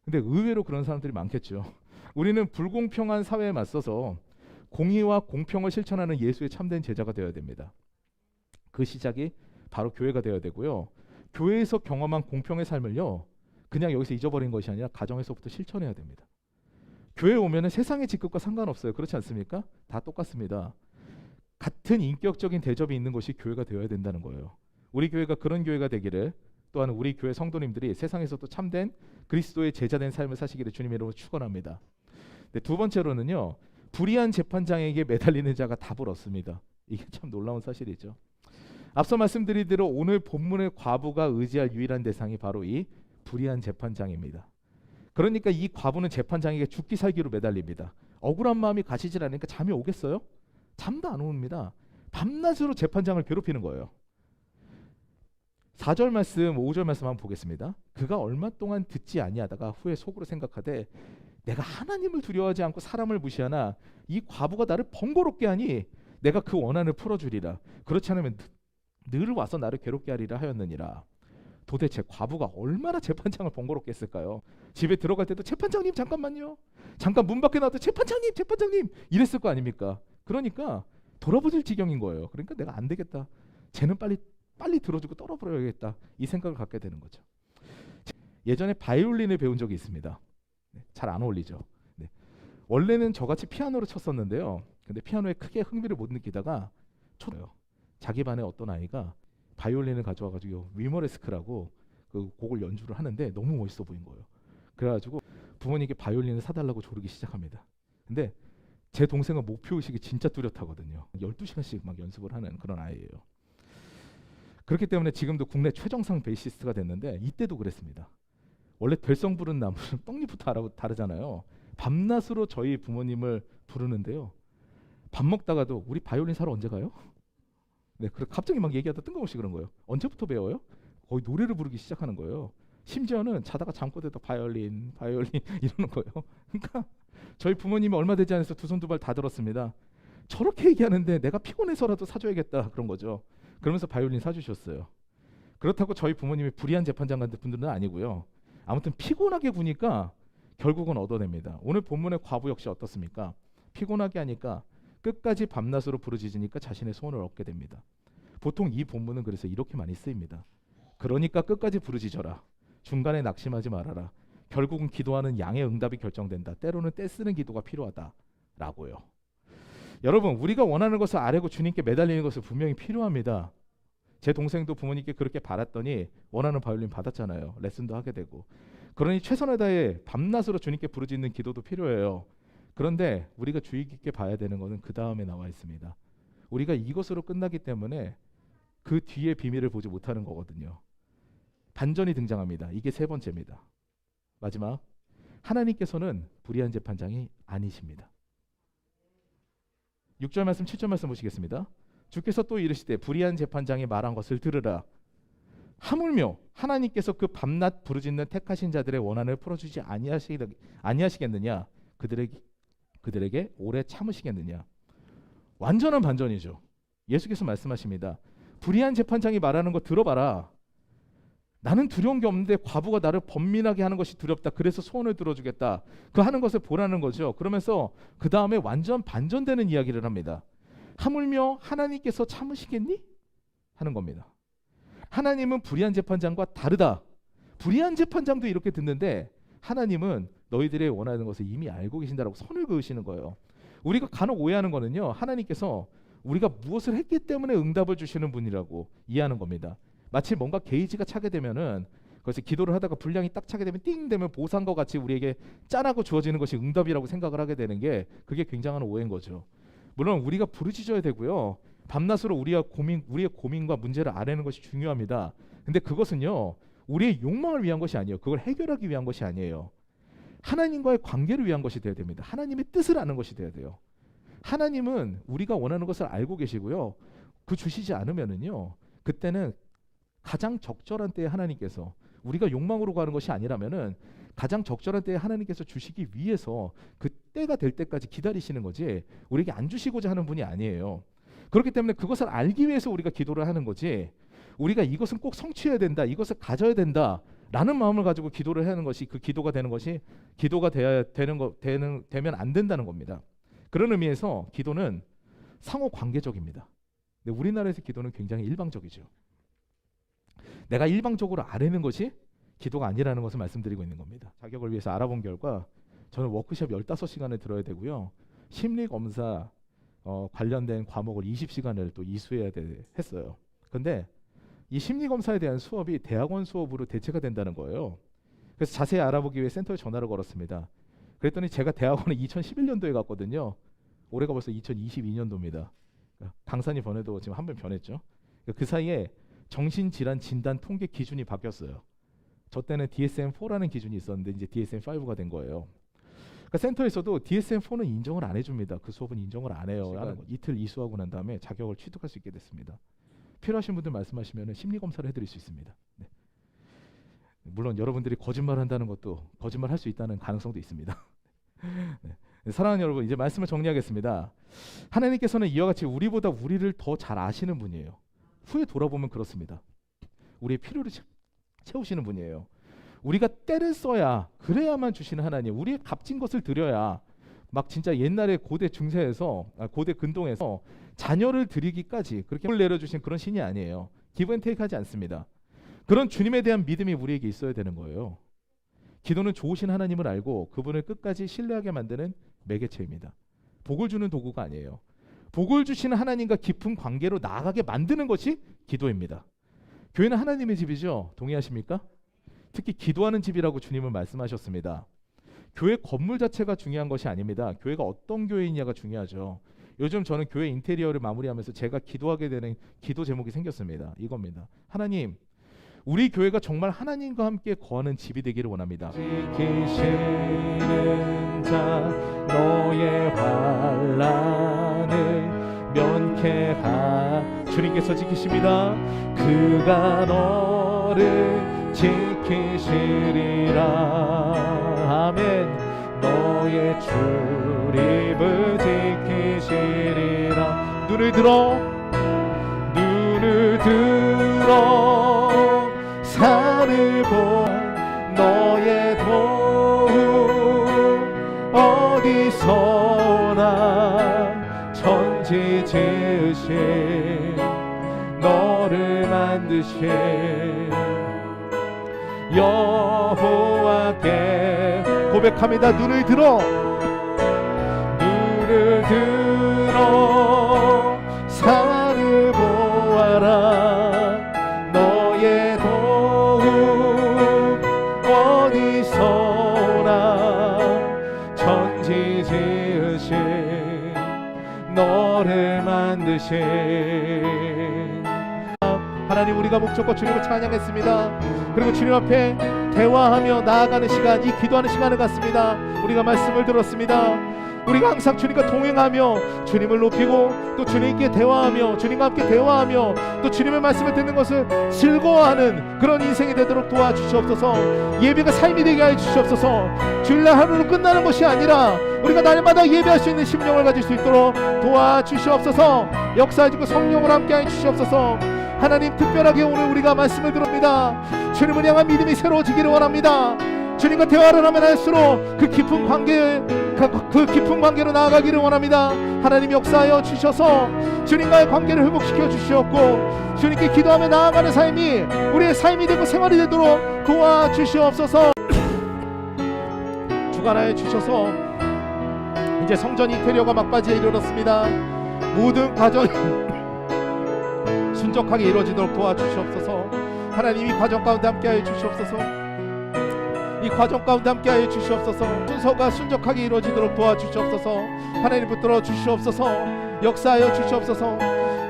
근데 의외로 그런 사람들이 많겠죠. 우리는 불공평한 사회에 맞서서 공의와 공평을 실천하는 예수의 참된 제자가 되어야 됩니다. 그 시작이 바로 교회가 되어야 되고요. 교회에서 경험한 공평의 삶을요, 그냥 여기서 잊어버린 것이 아니라 가정에서부터 실천해야 됩니다. 교회에 오면은 세상의 직급과 상관없어요. 그렇지 않습니까? 다 똑같습니다. 같은 인격적인 대접이 있는 것이 교회가 되어야 된다는 거예요. 우리 교회가 그런 교회가 되기를, 또한 우리 교회 성도님들이 세상에서도 참된 그리스도의 제자된 삶을 사시기를 주님의 이름으로 축원합니다. 네, 두 번째로는요, 불의한 재판장에게 매달리는 자가 답을 얻습니다. 이게 참 놀라운 사실이죠. 앞서 말씀드린 대로 오늘 본문의 과부가 의지할 유일한 대상이 바로 이 불의한 재판장입니다. 그러니까 이 과부는 재판장에게 죽기 살기로 매달립니다. 억울한 마음이 가시질 않으니까 잠이 오겠어요? 잠도 안 옵니다. 밤낮으로 재판장을 괴롭히는 거예요. 4절 말씀, 5절 말씀 한번 보겠습니다. 그가 얼마 동안 듣지 아니하다가 후에 속으로 생각하되 내가 하나님을 두려워하지 않고 사람을 무시하나 이 과부가 나를 번거롭게 하니 내가 그 원한을 풀어주리라. 그렇지 않으면 늘 와서 나를 괴롭게 하리라 하였느니라. 도대체 과부가 얼마나 재판장을 번거롭게 했을까요? 집에 들어갈 때도 재판장님 잠깐만요. 잠깐 문 밖에 나와도 재판장님 이랬을 거 아닙니까? 그러니까 돌아보질 지경인 거예요. 그러니까 내가 안 되겠다. 쟤는 빨리 들어주고 떨어버려야겠다. 이 생각을 갖게 되는 거죠. 예전에 바이올린을 배운 적이 있습니다. 잘 안 어울리죠. 네. 원래는 저같이 피아노를 쳤었는데요. 근데 피아노에 크게 흥미를 못 느끼다가 쳤어요. 자기 반에 어떤 아이가 바이올린을 가져와가지고 위머레스크라고 그 곡을 연주를 하는데 너무 멋있어 보인 거예요. 그래가지고 부모님께 바이올린을 사달라고 조르기 시작합니다. 근데 제 동생은 목표의식이 진짜 뚜렷하거든요. 12시간씩 막 연습을 하는 그런 아이예요. 그렇기 때문에 지금도 국내 최정상 베이시스트가 됐는데 이때도 그랬습니다. 원래 별성 부르는 나무는 떡잎부터 다르잖아요. 밤낮으로 저희 부모님을 부르는데요. 밥 먹다가도 우리 바이올린 사러 언제 가요? 네, 그래 갑자기 막 얘기하다 뜬금없이 그런 거예요. 언제부터 배워요? 거의 노래를 부르기 시작하는 거예요. 심지어는 자다가 잠꼬대다 바이올린 이러는 거예요. 그러니까 저희 부모님이 얼마 되지 않아서 두 손 두 발 다 들었습니다. 저렇게 얘기하는데 내가 피곤해서라도 사줘야겠다 그런 거죠. 그러면서 바이올린 사주셨어요. 그렇다고 저희 부모님이 불의한 재판장 같은 분들은 아니고요. 아무튼 피곤하게 구니까 결국은 얻어냅니다. 오늘 본문의 과부 역시 어떻습니까? 피곤하게 하니까 끝까지 밤낮으로 부르짖으니까 자신의 소원을 얻게 됩니다. 보통 이 본문은 그래서 이렇게 많이 쓰입니다. 그러니까 끝까지 부르짖어라. 중간에 낙심하지 말아라. 결국은 기도하는 양의 응답이 결정된다. 때로는 떼쓰는 기도가 필요하다라고요. 여러분, 우리가 원하는 것을 아뢰고 주님께 매달리는 것은 분명히 필요합니다. 제 동생도 부모님께 그렇게 바랐더니 원하는 바이올린 받았잖아요. 레슨도 하게 되고. 그러니 최선을 다해 밤낮으로 주님께 부르짖는 기도도 필요해요. 그런데 우리가 주의 깊게 봐야 되는 것은 그 다음에 나와 있습니다. 우리가 이것으로 끝나기 때문에 그 뒤에 비밀을 보지 못하는 거거든요. 반전이 등장합니다. 이게 세 번째입니다. 마지막, 하나님께서는 불의한 재판장이 아니십니다. 6절 말씀 7절 말씀 보시겠습니다. 주께서 또 이르시되 불의한 재판장이 말한 것을 들으라. 하물며 하나님께서 그 밤낮 부르짖는 택하신 자들의 원한을 풀어주지 아니하시겠느냐? 그들에게 오래 참으시겠느냐? 완전한 반전이죠. 예수께서 말씀하십니다. 불의한 재판장이 말하는 거 들어봐라. 나는 두려운 게 없는데 과부가 나를 번민하게 하는 것이 두렵다. 그래서 소원을 들어주겠다. 그 하는 것을 보라는 거죠. 그러면서 그 다음에 완전 반전되는 이야기를 합니다. 하물며 하나님께서 참으시겠니? 하는 겁니다. 하나님은 불의한 재판장과 다르다. 불의한 재판장도 이렇게 듣는데 하나님은 너희들의 원하는 것을 이미 알고 계신다라고 선을 그으시는 거예요. 우리가 간혹 오해하는 거는요, 하나님께서 우리가 무엇을 했기 때문에 응답을 주시는 분이라고 이해하는 겁니다. 마치 뭔가 게이지가 차게 되면은 그래서 기도를 하다가 분량이 딱 차게 되면 띵 되면 보상과 같이 우리에게 짠하고 주어지는 것이 응답이라고 생각을 하게 되는 게 그게 굉장한 오해인 거죠. 물론 우리가 부르짖어야 되고요. 밤낮으로 우리의 고민과 문제를 아뢰는 것이 중요합니다. 근데 그것은요, 우리의 욕망을 위한 것이 아니에요. 그걸 해결하기 위한 것이 아니에요. 하나님과의 관계를 위한 것이 되어야 됩니다. 하나님의 뜻을 아는 것이 되어야 돼요. 하나님은 우리가 원하는 것을 알고 계시고요. 그 주시지 않으면은요, 그때는 가장 적절한 때에 하나님께서, 우리가 욕망으로 가는 것이 아니라면은 가장 적절한 때에 하나님께서 주시기 위해서 그 때가 될 때까지 기다리시는 거지 우리에게 안 주시고자 하는 분이 아니에요. 그렇기 때문에 그것을 알기 위해서 우리가 기도를 하는 거지, 우리가 이것은 꼭 성취해야 된다, 이것을 가져야 된다 라는 마음을 가지고 기도를 하는 것이, 그 기도가 되는 것이 기도가 되면 안 된다는 겁니다. 그런 의미에서 기도는 상호 관계적입니다. 근데 우리나라에서 기도는 굉장히 일방적이죠. 내가 일방적으로 아뢰는 것이 기도가 아니라는 것을 말씀드리고 있는 겁니다. 자격을 위해서 알아본 결과 저는 워크숍 15시간을 들어야 되고요. 심리검사 관련된 과목을 20시간을 또 이수해야 했어요. 근데 이 심리검사에 대한 수업이 대학원 수업으로 대체가 된다는 거예요. 그래서 자세히 알아보기 위해 센터에 전화를 걸었습니다. 그랬더니 제가 대학원에 2011년도에 갔거든요. 올해가 벌써 2022년도입니다. 강산이 변해도 지금 한 번 변했죠. 그 사이에 정신질환 진단 통계 기준이 바뀌었어요. 저 때는 DSM-4라는 기준이 있었는데 이제 DSM-5가 된 거예요. 그러니까 센터에서도 DSM-4는 인정을 안 해줍니다. 그 수업은 인정을 안 해요. 이틀 이수하고 난 다음에 자격을 취득할 수 있게 됐습니다. 필요하신 분들 말씀하시면 심리검사를 해드릴 수 있습니다. 네. 물론 여러분들이 거짓말한다는 것도 거짓말할 수 있다는 가능성도 있습니다. 네. 사랑하는 여러분, 이제 말씀을 정리하겠습니다. 하나님께서는 이와 같이 우리보다 우리를 더 잘 아시는 분이에요. 후에 돌아보면 그렇습니다. 우리의 필요를 채우시는 분이에요. 우리가 때를 써야, 그래야만 주시는 하나님, 우리의 값진 것을 드려야, 막 진짜 옛날에 고대 고대 근동에서 자녀를 드리기까지 그렇게 힘을 내려주신 그런 신이 아니에요. 기브 앤 테이크 하지 않습니다. 그런 주님에 대한 믿음이 우리에게 있어야 되는 거예요. 기도는 좋으신 하나님을 알고 그분을 끝까지 신뢰하게 만드는 매개체입니다. 복을 주는 도구가 아니에요. 복을 주시는 하나님과 깊은 관계로 나아가게 만드는 것이 기도입니다. 교회는 하나님의 집이죠. 동의하십니까? 특히 기도하는 집이라고 주님은 말씀하셨습니다. 교회 건물 자체가 중요한 것이 아닙니다. 교회가 어떤 교회이냐가 중요하죠. 요즘 저는 교회 인테리어를 마무리하면서 제가 기도하게 되는 기도 제목이 생겼습니다. 이겁니다. 하나님, 우리 교회가 정말 하나님과 함께 거하는 집이 되기를 원합니다. 지키시는 자 너의 환난을 면케하 주님께서 지키십니다. 그가 너를 지키시리라. 아멘. 너의 출입을 지키시리라. 눈을 들어 산을 보 너의 도움 어디서나 천지 지으신 너를 만드신 여호와께 고백합니다. 눈을 들어 산을 보아라. 너의 도움 어디서나 천지 지으신 너를 만드신 하나님, 우리가 목적과 주님을 찬양했습니다. 그리고 주님 앞에 대화하며 나아가는 시간, 이 기도하는 시간을 갖습니다. 우리가 말씀을 들었습니다. 우리가 항상 주님과 동행하며 주님을 높이고 또 주님께 대화하며 주님과 함께 대화하며 또 주님의 말씀을 듣는 것을 즐거워하는 그런 인생이 되도록 도와주시옵소서. 예배가 삶이 되게 하여 주시옵소서. 주일날 하루로 끝나는 것이 아니라 우리가 날마다 예배할 수 있는 심령을 가질 수 있도록 도와주시옵소서. 역사해주고 성령을 함께 하여 주시옵소서. 하나님, 특별하게 오늘 우리가 말씀을 들었습니다. 주님을 향한 믿음이 새로워지기를 원합니다. 주님과 대화를 하면 할수록 그 깊은 관계로 나아가기를 원합니다. 하나님, 역사하여 주셔서 주님과의 관계를 회복시켜 주시옵고 주님께 기도하며 나아가는 삶이 우리의 삶이 되고 생활이 되도록 도와주시옵소서. 주관하여 주셔서 이제 성전 인테리어가 막바지에 이르렀습니다. 모든 과정이 순적하게 이루어지도록 도와주시옵소서. 하나님, 이 과정 가운데 함께하여 주시옵소서. 이 과정 가운데 함께하여 주시옵소서. 순서가 순적하게 이루어지도록 도와주시옵소서. 하나님, 붙들어 주시옵소서. 역사하여 주시옵소서.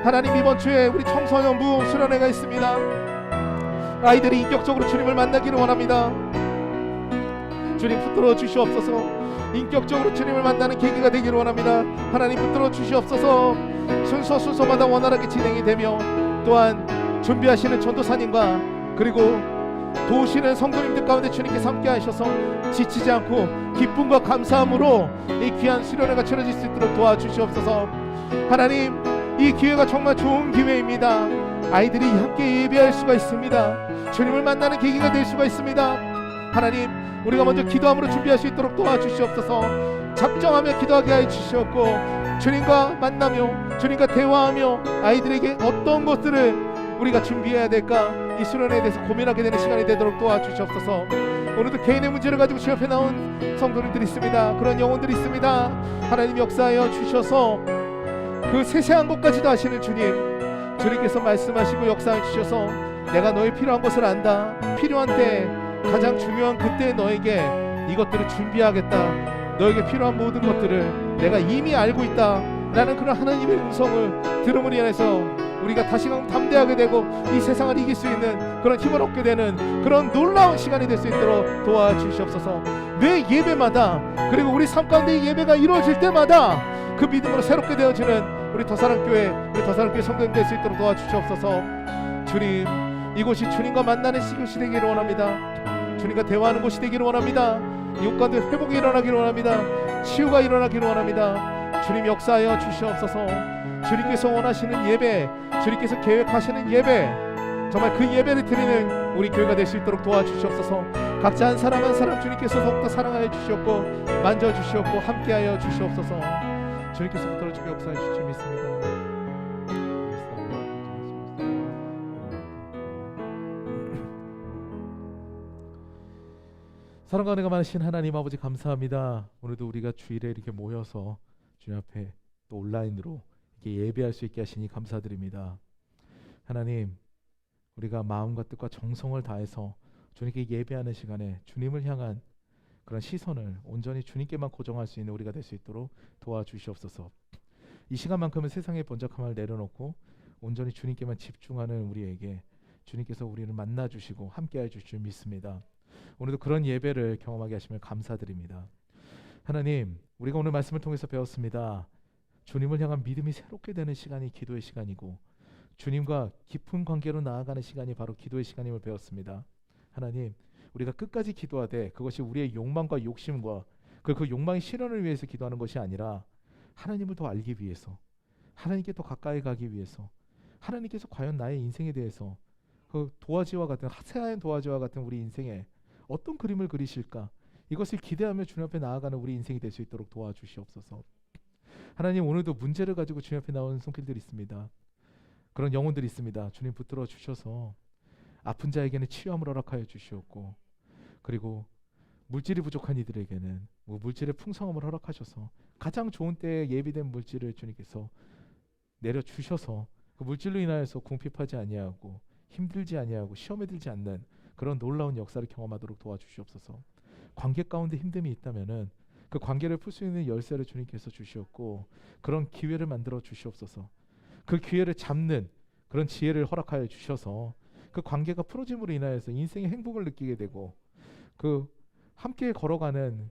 하나님, 이번 주에 우리 청소년부 수련회가 있습니다. 아이들이 인격적으로 주님을 만나기를 원합니다. 주님, 붙들어 주시옵소서. 인격적으로 주님을 만나는 계기가 되기를 원합니다. 하나님, 붙들어 주시옵소서. 순서마다 원활하게 진행이 되며 또한 준비하시는 전도사님과 그리고 도우시는 성도님들 가운데 주님께서 함께 하셔서 지치지 않고 기쁨과 감사함으로 이 귀한 수련회가 치러질 수 있도록 도와주시옵소서. 하나님, 이 기회가 정말 좋은 기회입니다. 아이들이 함께 예배할 수가 있습니다. 주님을 만나는 계기가 될 수가 있습니다. 하나님, 우리가 먼저 기도함으로 준비할 수 있도록 도와주시옵소서. 작정하며 기도하게 하여 주시옵고 주님과 만나며 주님과 대화하며 아이들에게 어떤 것들을 우리가 준비해야 될까, 이 수련회에 대해서 고민하게 되는 시간이 되도록 도와주시옵소서. 오늘도 개인의 문제를 가지고 주 옆에 나온 성도님들이 있습니다. 그런 영혼들이 있습니다. 하나님, 역사하여 주셔서 그 세세한 것까지도 아시는 주님께서 말씀하시고 역사해 주셔서 내가 너의 필요한 것을 안다. 필요한 때, 가장 중요한 그때 너에게 이것들을 준비하겠다. 너에게 필요한 모든 것들을 내가 이미 알고 있다 라는 그런 하나님의 음성을 들음으로 인해서 우리가 다시금 담대하게 되고 이 세상을 이길 수 있는 그런 힘을 얻게 되는 그런 놀라운 시간이 될 수 있도록 도와주시옵소서. 매 예배마다 그리고 우리 삶 가운데 예배가 이루어질 때마다 그 믿음으로 새롭게 되어지는 우리 더사랑교회 성도님 될 수 있도록 도와주시옵소서. 주님, 이곳이 주님과 만나는 곳이 되기를 원합니다. 주님과 대화하는 곳이 되기를 원합니다. 이곳 가운데 회복이 일어나기를 원합니다. 치유가 일어나기를 원합니다. 주님, 역사하여 주시옵소서. 주님께서 원하시는 예배, 주님께서 계획하시는 예배, 정말 그 예배를 드리는 우리 교회가 될 수 있도록 도와주시옵소서. 각자 한 사람 한 사람 주님께서 더욱더 사랑하여 주시옵고 만져주시옵고 함께하여 주시옵소서. 주님께서 붙들어 주게 역사해 주실 줄 믿습니다. 사랑과 은혜가 많으신 하나님 아버지, 감사합니다. 오늘도 우리가 주일에 이렇게 모여서 주님 앞에 또 온라인으로 이렇게 예배할 수 있게 하시니 감사드립니다. 하나님, 우리가 마음과 뜻과 정성을 다해서 주님께 예배하는 시간에 주님을 향한 그런 시선을 온전히 주님께만 고정할 수 있는 우리가 될 수 있도록 도와주시옵소서. 이 시간만큼은 세상의 번잡함을 내려놓고 온전히 주님께만 집중하는 우리에게 주님께서 우리를 만나주시고 함께해 주실 줄 믿습니다. 오늘도 그런 예배를 경험하게 하시며 감사드립니다. 하나님, 우리가 오늘 말씀을 통해서 배웠습니다. 주님을 향한 믿음이 새롭게 되는 시간이 기도의 시간이고 주님과 깊은 관계로 나아가는 시간이 바로 기도의 시간임을 배웠습니다. 하나님, 우리가 끝까지 기도하되 그것이 우리의 욕망과 욕심과 그 욕망의 실현을 위해서 기도하는 것이 아니라 하나님을 더 알기 위해서, 하나님께 더 가까이 가기 위해서, 하나님께서 과연 나의 인생에 대해서 그 도화지와 같은 새하얀 도화지와 같은 우리 인생에 어떤 그림을 그리실까, 이것을 기대하며 주님 앞에 나아가는 우리 인생이 될 수 있도록 도와주시옵소서. 하나님, 오늘도 문제를 가지고 주님 앞에 나오는 손길들이 있습니다. 그런 영혼들이 있습니다. 주님 붙들어 주셔서 아픈 자에게는 치유함을 허락하여 주시옵고, 그리고 물질이 부족한 이들에게는 물질의 풍성함을 허락하셔서 가장 좋은 때에 예비된 물질을 주님께서 내려주셔서 그 물질로 인하여서 궁핍하지 아니하고 힘들지 아니하고 시험에 들지 않는 그런 놀라운 역사를 경험하도록 도와주시옵소서. 관계 가운데 힘듦이 있다면은 그 관계를 풀 수 있는 열쇠를 주님께서 주시었고, 그런 기회를 만들어 주시옵소서. 그 기회를 잡는 그런 지혜를 허락하여 주셔서 그 관계가 풀어짐으로 인하여서 인생의 행복을 느끼게 되고, 그 함께 걸어가는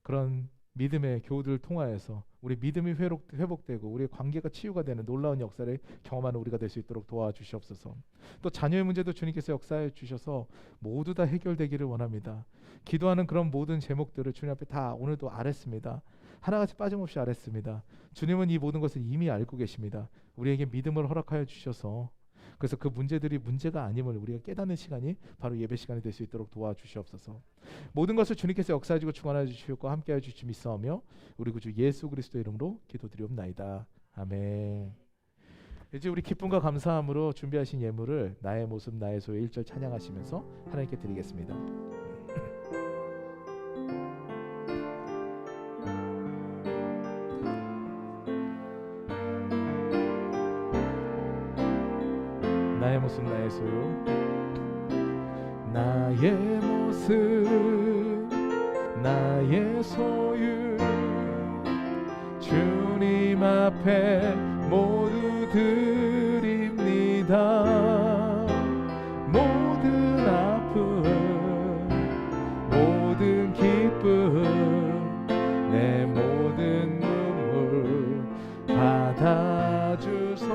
그런 믿음의 교우들을 통하여서 우리 믿음이 회복되고 우리의 관계가 치유가 되는 놀라운 역사를 경험하는 우리가 될 수 있도록 도와주시옵소서. 또 자녀의 문제도 주님께서 역사해 주셔서 모두 다 해결되기를 원합니다. 기도하는 그런 모든 제목들을 주님 앞에 다 오늘도 아뢰습니다. 하나같이 빠짐없이 아뢰습니다. 주님은 이 모든 것을 이미 알고 계십니다. 우리에게 믿음을 허락하여 주셔서 그래서 그 문제들이 문제가 아님을 우리가 깨닫는 시간이 바로 예배 시간이 될 수 있도록 도와주시옵소서. 모든 것을 주님께서 역사하시고 주관하여 주시고 함께하여 주시 믿사오며 우리 구주 예수 그리스도의 이름으로 기도드리옵나이다. 아멘. 이제 우리 기쁨과 감사함으로 준비하신 예물을 나의 모습 나의 소유 1절 찬양하시면서 하나님께 드리겠습니다. 나의 모습 나의 소유, 나의 모습 나의 소유, 주님 앞에 모두 드립니다. 모든 아픔 모든 기쁨 내 모든 눈물 받아주소서.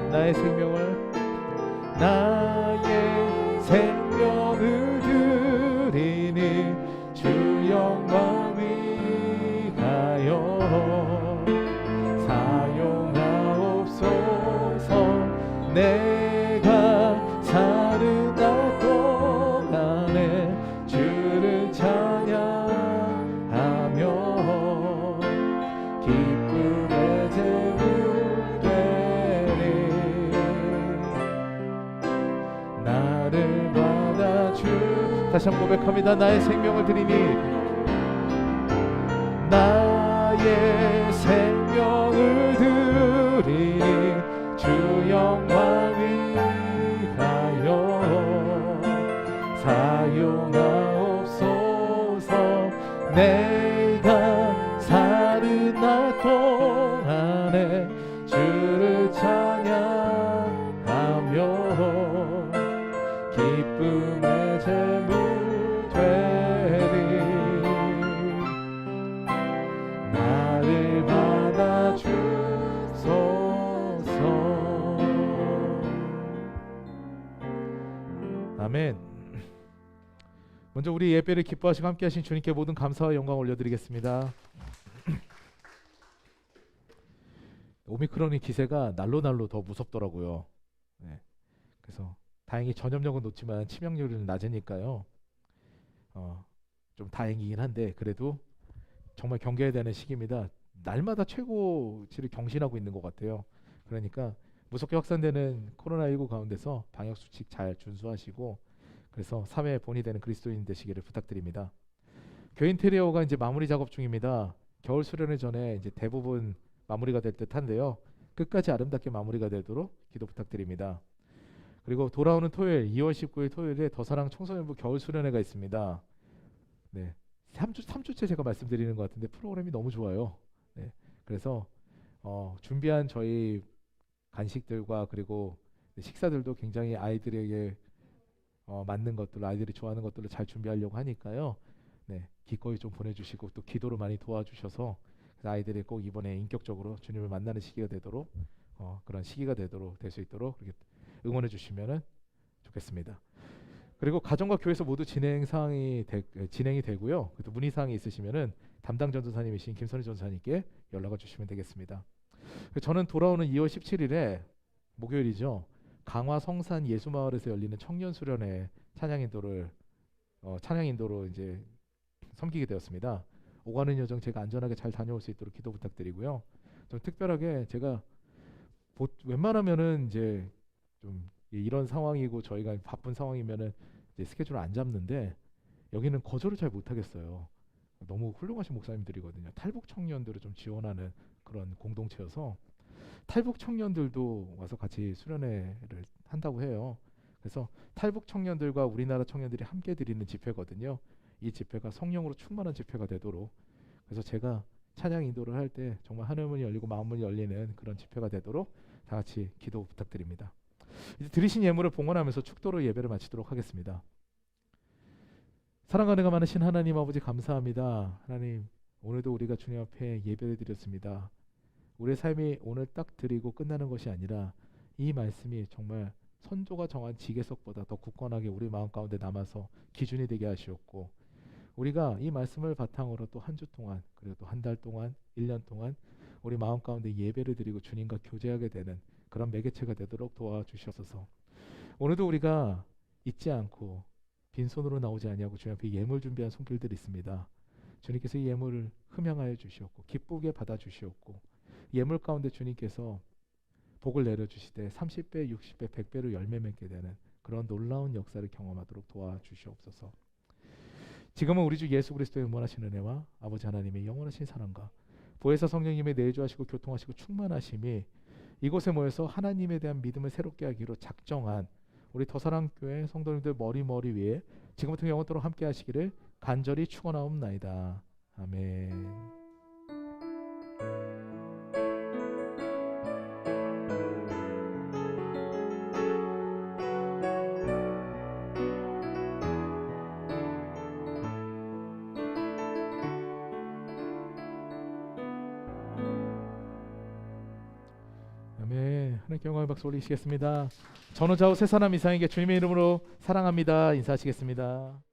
나의 생명을 드리니 주 영광 위하여 사용하옵소서. 내가 사는 날 동안에 주를 찬양하며 기쁨의 제물 되리. 나를 받아주 다시 한번 고백합니다. 나의 생명을 드리니 나의 생명을 드리니 주 영광 위하여 사용하옵소서. 내가 사는 날 동안에 주를 찬양하며 기쁨의 제물 되리. 나를 받아주소서. 아멘. 먼저 우리 예배를 기뻐하시고 함께하신 주님께 모든 감사와 영광 올려드리겠습니다. 오미크론의 기세가 날로 더 무섭더라고요. 네. 그래서 다행히 전염력은 높지만 치명률은 낮으니까요. 좀 다행이긴 한데 그래도 정말 경계해야 되는 시기입니다. 날마다 최고치를 경신하고 있는 것 같아요. 그러니까 무섭게 확산되는 코로나19 가운데서 방역 수칙 잘 준수하시고 그래서 사회의 본이 되는 그리스도인 되시기를 부탁드립니다. 교회 인테리어가 이제 마무리 작업 중입니다. 겨울 수련회 전에 이제 대부분 마무리가 될 듯한데요. 끝까지 아름답게 마무리가 되도록 기도 부탁드립니다. 그리고 돌아오는 토요일 2월 19일 토요일에 더사랑 청소년부 겨울 수련회가 있습니다. 네, 3주째 제가 말씀드리는 것 같은데 프로그램이 너무 좋아요. 네, 그래서 준비한 저희 간식들과 그리고 식사들도 굉장히 아이들에게 맞는 것들, 아이들이 좋아하는 것들을 잘 준비하려고 하니까요. 네, 기꺼이 좀 보내주시고 또 기도로 많이 도와주셔서 아이들이 꼭 이번에 인격적으로 주님을 만나는 시기가 되도록 그런 시기가 되도록 될 수 있도록 이렇게 응원해 주시면은 좋겠습니다. 그리고 가정과 교회에서 모두 진행이 되고요. 또 문의 사항이 있으시면은 담당 전도사님이신 김선희 전도사님께 연락을 주시면 되겠습니다. 저는 돌아오는 2월 17일에 목요일이죠. 강화 성산 예수마을에서 열리는 청년 수련회 찬양 인도로 이제 섬기게 되었습니다. 오가는 여정 제가 안전하게 잘 다녀올 수 있도록 기도 부탁드리고요. 좀 특별하게 제가 웬만하면은 이제 좀 이런 상황이고 저희가 바쁜 상황이면은 이제 스케줄을 안 잡는데 여기는 거절을 잘 못하겠어요. 너무 훌륭하신 목사님들이거든요. 탈북 청년들을 좀 지원하는 그런 공동체여서 탈북 청년들도 와서 같이 수련회를 한다고 해요. 그래서 탈북 청년들과 우리나라 청년들이 함께 드리는 집회거든요. 이 집회가 성령으로 충만한 집회가 되도록, 그래서 제가 찬양 인도를 할 때 정말 하늘문이 열리고 마음문이 열리는 그런 집회가 되도록 다 같이 기도 부탁드립니다. 이제 드리신 예물을 봉헌하면서 축도로 예배를 마치도록 하겠습니다. 사랑과 은혜가 많으신 하나님 아버지 감사합니다. 하나님, 오늘도 우리가 주님 앞에 예배를 드렸습니다. 우리의 삶이 오늘 딱 드리고 끝나는 것이 아니라 이 말씀이 정말 선조가 정한 지계석보다 더 굳건하게 우리 마음 가운데 남아서 기준이 되게 하시옵고, 우리가 이 말씀을 바탕으로 또 한 주 동안, 그리고 또 한 달 동안, 1년 동안 우리 마음 가운데 예배를 드리고 주님과 교제하게 되는 그런 매개체가 되도록 도와주시옵소서. 오늘도 우리가 잊지 않고 빈손으로 나오지 아니하고 주님 앞에 예물 준비한 손길들이 있습니다. 주님께서 이 예물을 흠양하여 주시옵고 기쁘게 받아 주시옵고, 예물 가운데 주님께서 복을 내려주시되 30배, 60배, 100배로 열매 맺게 되는 그런 놀라운 역사를 경험하도록 도와주시옵소서. 지금은 우리 주 예수 그리스도의 무한하신 은혜와 아버지 하나님의 영원하신 사랑과 보혜사 성령님의 내주하시고 교통하시고 충만하심이 이곳에 모여서 하나님에 대한 믿음을 새롭게 하기로 작정한 우리 더사랑교회 성도님들 머리 위에 지금부터 영원토록 함께 하시기를 간절히 축원하옵나이다. 아멘. 하나님께 영광의 박수 올리시겠습니다. 전후 좌우 세 사람 이상에게 주님의 이름으로 사랑합니다 인사하시겠습니다.